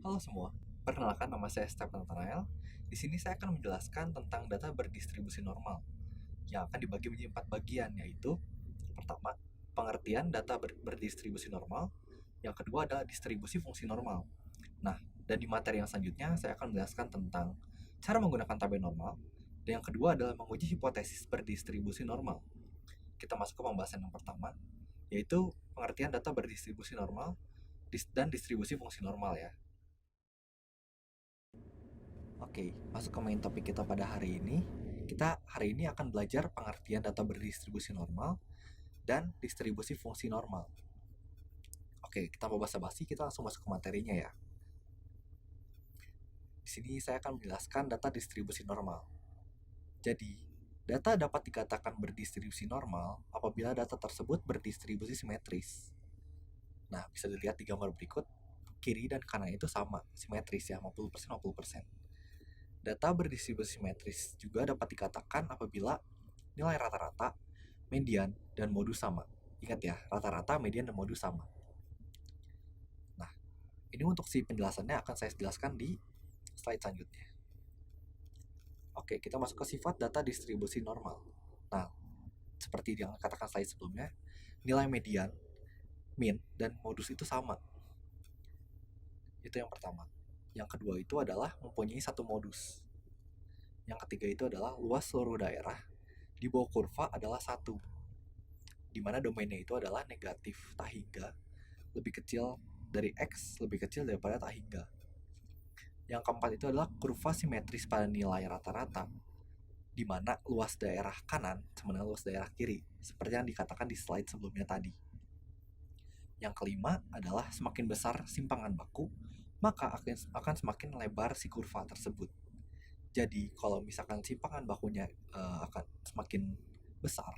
Halo semua, perkenalkan nama saya Stephen Nathanael. Di sini saya akan menjelaskan tentang data berdistribusi normal yang akan dibagi menjadi 4 bagian, yaitu pertama, pengertian data berdistribusi normal, yang kedua adalah distribusi fungsi normal. Nah, dan di materi yang selanjutnya saya akan menjelaskan tentang cara menggunakan tabel normal, dan yang kedua adalah menguji hipotesis berdistribusi normal. Kita masuk ke pembahasan yang pertama, yaitu pengertian data berdistribusi normal dan distribusi fungsi normal ya. Oke, masuk ke main topik kita pada hari ini. Kita hari ini akan belajar pengertian data berdistribusi normal dan distribusi fungsi normal. Oke, kita mau basa-basi, kita langsung masuk ke materinya ya. Di sini saya akan menjelaskan data distribusi normal. Jadi, data dapat dikatakan berdistribusi normal apabila data tersebut berdistribusi simetris. Nah, bisa dilihat di gambar berikut, kiri dan kanan itu sama, simetris ya, 50%-50%. Data berdistribusi simetris juga dapat dikatakan apabila nilai rata-rata, median, dan modus sama. Ingat ya, rata-rata, median, dan modus sama. Nah, ini untuk si penjelasannya akan saya jelaskan di slide selanjutnya. Oke, kita masuk ke sifat data distribusi normal. Nah, seperti yang katakan slide sebelumnya, nilai median, min, dan modus itu sama. Itu yang pertama. Yang kedua itu adalah mempunyai satu modus. Yang ketiga itu adalah luas seluruh daerah di bawah kurva adalah satu, di mana domainnya itu adalah negatif tak hingga lebih kecil dari X lebih kecil daripada tak hingga. Yang keempat itu adalah kurva simetris pada nilai rata-rata, di mana luas daerah kanan sama dengan luas daerah kiri, seperti yang dikatakan di slide sebelumnya tadi. Yang kelima adalah semakin besar simpangan baku, maka akan semakin lebar si kurva tersebut. Jadi kalau misalkan simpangan bakunya akan semakin besar,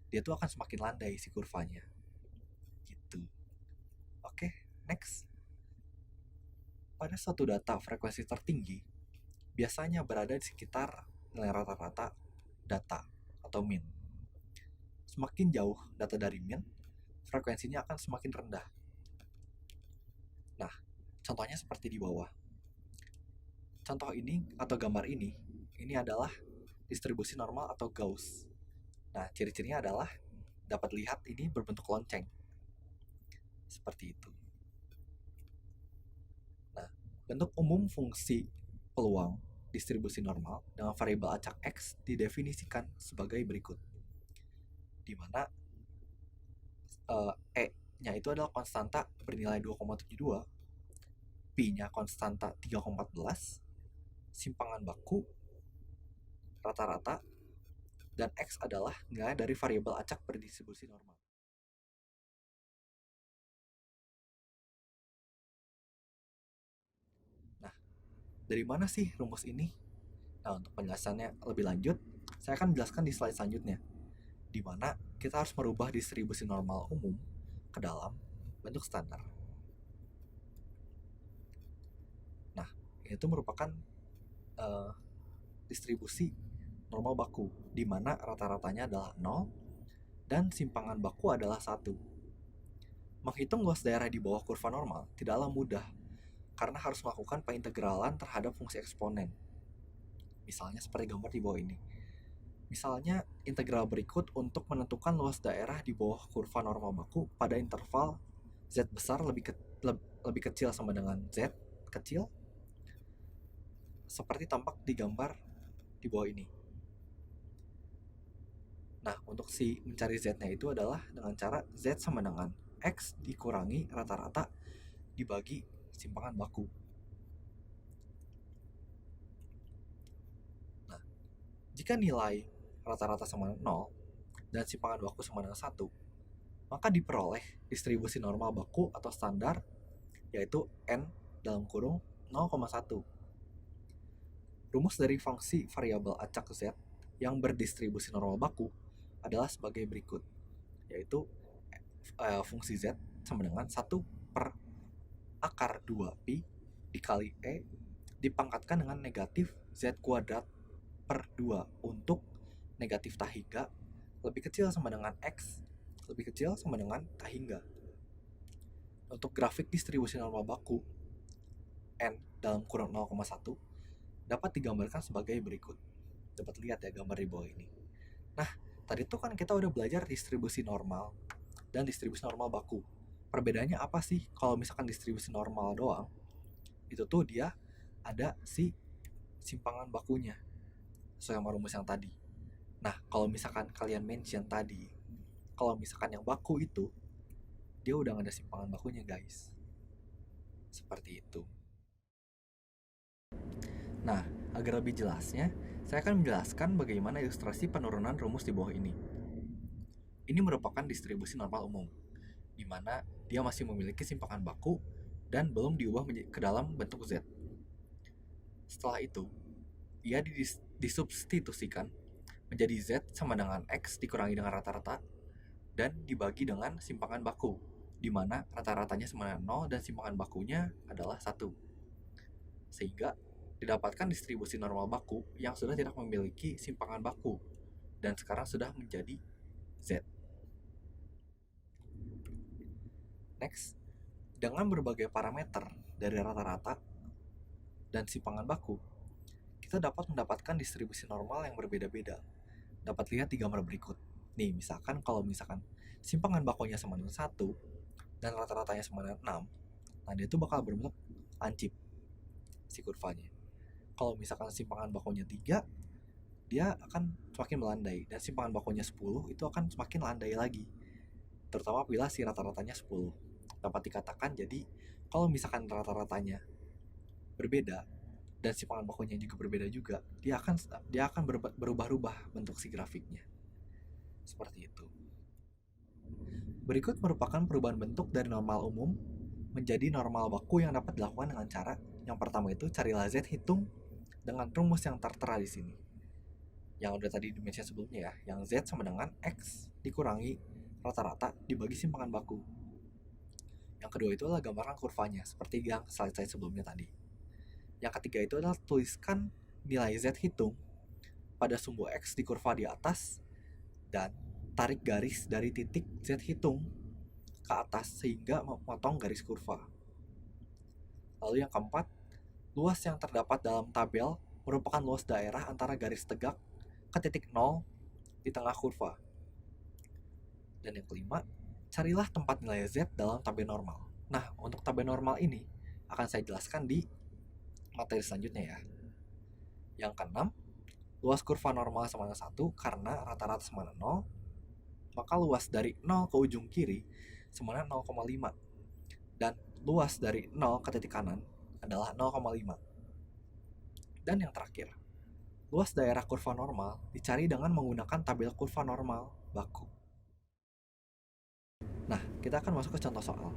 dia tuh akan semakin landai si kurvanya. Gitu. Oke, next. Pada suatu data frekuensi tertinggi, biasanya berada di sekitar nilai rata-rata data atau min. Semakin jauh data dari min, frekuensinya akan semakin rendah. Nah, contohnya seperti di bawah. Contoh ini atau gambar ini adalah distribusi normal atau Gauss. Nah, ciri-cirinya adalah dapat lihat ini berbentuk lonceng. Seperti itu. Nah, bentuk umum fungsi peluang distribusi normal dengan variabel acak X didefinisikan sebagai berikut. Di mana E-nya itu adalah konstanta bernilai 2,72, P-nya konstanta 3,14, simpangan baku rata-rata, dan X adalah nilai dari variabel acak berdistribusi normal. Nah, dari mana sih rumus ini? Nah, untuk penjelasannya lebih lanjut, saya akan menjelaskan di slide selanjutnya, di mana kita harus merubah distribusi normal umum ke dalam bentuk standar. Nah, itu merupakan distribusi normal baku, di mana rata-ratanya adalah 0 dan simpangan baku adalah 1. Menghitung luas daerah di bawah kurva normal tidaklah mudah, karena harus melakukan pengintegralan terhadap fungsi eksponen. Misalnya seperti gambar di bawah ini. Misalnya, integral berikut untuk menentukan luas daerah di bawah kurva normal baku pada interval Z besar lebih kecil sama dengan Z kecil, seperti tampak di gambar di bawah ini. Nah, untuk si mencari Z-nya itu adalah dengan cara Z sama dengan X dikurangi rata-rata dibagi simpangan baku. Nah, jika nilai rata-rata sama dengan 0 dan simpangan baku sama dengan 1, maka diperoleh distribusi normal baku atau standar, yaitu N dalam kurung 0,1. Rumus dari fungsi variabel acak Z yang berdistribusi normal baku adalah sebagai berikut, yaitu fungsi Z sama dengan 1 per akar 2pi dikali E dipangkatkan dengan negatif Z kuadrat per 2 untuk negatif tak hingga lebih kecil sama dengan X lebih kecil sama dengan tak hingga. Untuk grafik distribusi normal baku, N dalam kurung 0,1 dapat digambarkan sebagai berikut. Dapat lihat ya gambar di bawah ini. Nah, tadi tuh kan kita udah belajar distribusi normal dan distribusi normal baku. Perbedaannya apa sih? Kalau misalkan distribusi normal doang, itu tuh dia ada si simpangan bakunya sesuai sama rumus yang tadi. Nah, kalau misalkan kalian mention tadi, kalau misalkan yang baku itu dia udah gak ada simpangan bakunya, guys. Seperti itu. Nah, agar lebih jelasnya, saya akan menjelaskan bagaimana ilustrasi penurunan rumus di bawah ini. Ini merupakan distribusi normal umum, di mana dia masih memiliki simpangan baku dan belum diubah ke dalam bentuk Z. Setelah itu, ia disubstitusikan menjadi Z sama dengan X dikurangi dengan rata-rata dan dibagi dengan simpangan baku, di mana rata-ratanya sama dengan 0 dan simpangan bakunya adalah 1. Sehingga didapatkan distribusi normal baku yang sudah tidak memiliki simpangan baku dan sekarang sudah menjadi Z. Next, dengan berbagai parameter dari rata-rata dan simpangan baku, kita dapat mendapatkan distribusi normal yang berbeda-beda. Dapat lihat di gambar berikut. Nih, misalkan kalau simpangan bakunya sama dengan 1 dan rata-ratanya sama dengan 6, nah dia itu bakal berbentuk lancip si kurvanya. Kalau misalkan simpangan bakunya 3, dia akan semakin melandai, dan simpangan bakunya 10 itu akan semakin landai lagi, terutama bila si rata-ratanya 10. Dapat dikatakan jadi kalau misalkan rata-ratanya berbeda dan simpangan bakunya juga berbeda juga, dia akan berubah-ubah bentuk si grafiknya. Seperti itu. Berikut merupakan perubahan bentuk dari normal umum menjadi normal baku yang dapat dilakukan dengan cara yang pertama itu carilah Z hitung dengan rumus yang tertera di sini. Yang udah tadi dimention sebelumnya ya, yang Z sama dengan X dikurangi rata-rata dibagi simpangan baku. Yang kedua itu adalah gambarkan kurvanya seperti yang slide sebelumnya tadi. Yang ketiga itu adalah tuliskan nilai Z hitung pada sumbu X di kurva di atas dan tarik garis dari titik Z hitung ke atas sehingga memotong garis kurva. Lalu yang keempat, luas yang terdapat dalam tabel merupakan luas daerah antara garis tegak ke titik 0 di tengah kurva. Dan yang kelima, carilah tempat nilai Z dalam tabel normal. Nah, untuk tabel normal ini akan saya jelaskan di materi selanjutnya ya. Yang keenam, luas kurva normal sama dengan 1 karena rata-rata sama dengan 0, maka luas dari 0 ke ujung kiri sama dengan 0,5. Dan luas dari 0 ke titik kanan adalah 0,5. Dan yang terakhir, luas daerah kurva normal dicari dengan menggunakan tabel kurva normal baku. Nah, kita akan masuk ke contoh soal.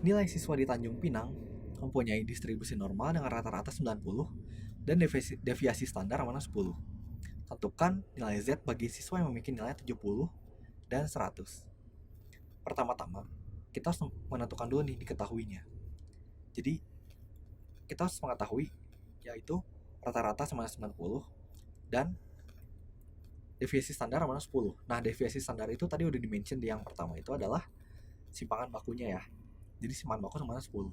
Nilai siswa di Tanjung Pinang mempunyai distribusi normal dengan rata-rata 90 dan deviasi standar mana 10. Tentukan nilai Z bagi siswa yang memiliki nilai 70 dan 100. Pertama-tama, kita harus menentukan dulu nih diketahuinya. Jadi, kita harus mengetahui yaitu rata-rata sama 90 dan deviasi standar sama 10. Nah, deviasi standar itu tadi udah dimention di yang pertama itu adalah simpangan bakunya ya. Jadi simpangan baku sama 10.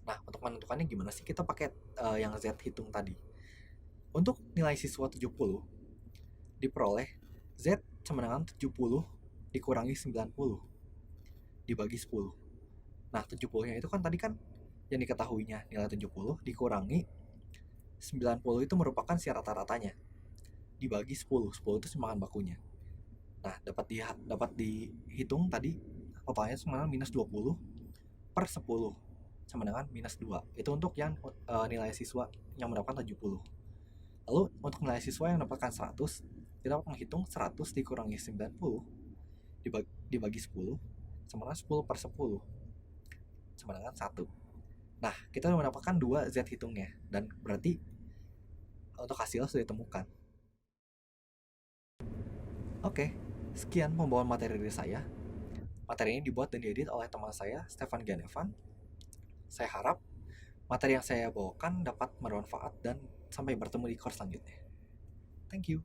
Nah, untuk menentukannya gimana sih? Kita pakai yang Z hitung tadi. Untuk nilai siswa 70 diperoleh Z sama dengan 70 dikurangi 90 dibagi 10. Nah, 70-nya itu kan tadi kan yang diketahuinya nilai 70 dikurangi 90 itu merupakan si rata-ratanya dibagi 10. 10 itu simpangan bakunya. Nah, dapat dihitung tadi totalnya sama dengan minus 20 per 10 sama dengan minus 2. Itu untuk yang nilai siswa yang mendapatkan 70. Lalu untuk nilai siswa yang mendapatkan 100, kita dapat menghitung 100 dikurangi 90 dibagi 10 sama dengan 10 per 10 sama dengan 1. Nah, kita mendapatkan 2 Z hitungnya dan berarti untuk hasil sudah ditemukan. Oke, sekian pembawaan materi dari saya. Materi ini dibuat dan diedit oleh teman saya, Stefan Ganevan. Saya harap materi yang saya bawakan dapat bermanfaat dan sampai bertemu di course selanjutnya. Thank you.